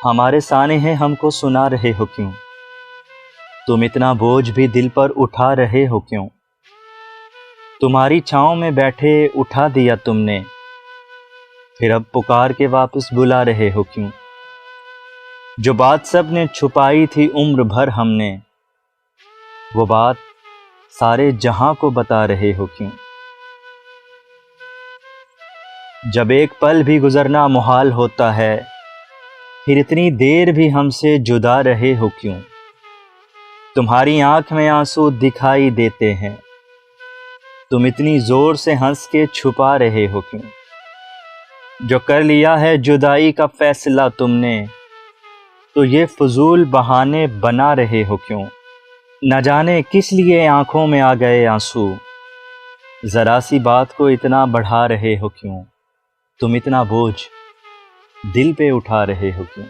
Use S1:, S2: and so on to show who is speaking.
S1: ہمارے سانحے ہم کو سنا رہے ہو کیوں؟ تم اتنا بوجھ بھی دل پر اٹھا رہے ہو کیوں؟ تمہاری چھاؤں میں بیٹھے اٹھا دیا تم نے، پھر اب پکار کے واپس بلا رہے ہو کیوں؟ جو بات سب نے چھپائی تھی عمر بھر ہم نے، وہ بات سارے جہاں کو بتا رہے ہو کیوں؟ جب ایک پل بھی گزرنا محال ہوتا ہے، پھر اتنی دیر بھی ہم سے جدا رہے ہو کیوں؟ تمہاری آنکھ میں آنسو دکھائی دیتے ہیں، تم اتنی زور سے ہنس کے چھپا رہے ہو کیوں؟ جو کر لیا ہے جدائی کا فیصلہ تم نے، تو یہ فضول بہانے بنا رہے ہو کیوں؟ نہ جانے کس لیے آنکھوں میں آ گئے آنسو، ذرا سی بات کو اتنا بڑھا رہے ہو کیوں؟ تم اتنا بوجھ دل پہ اٹھا رہے ہو کیوں؟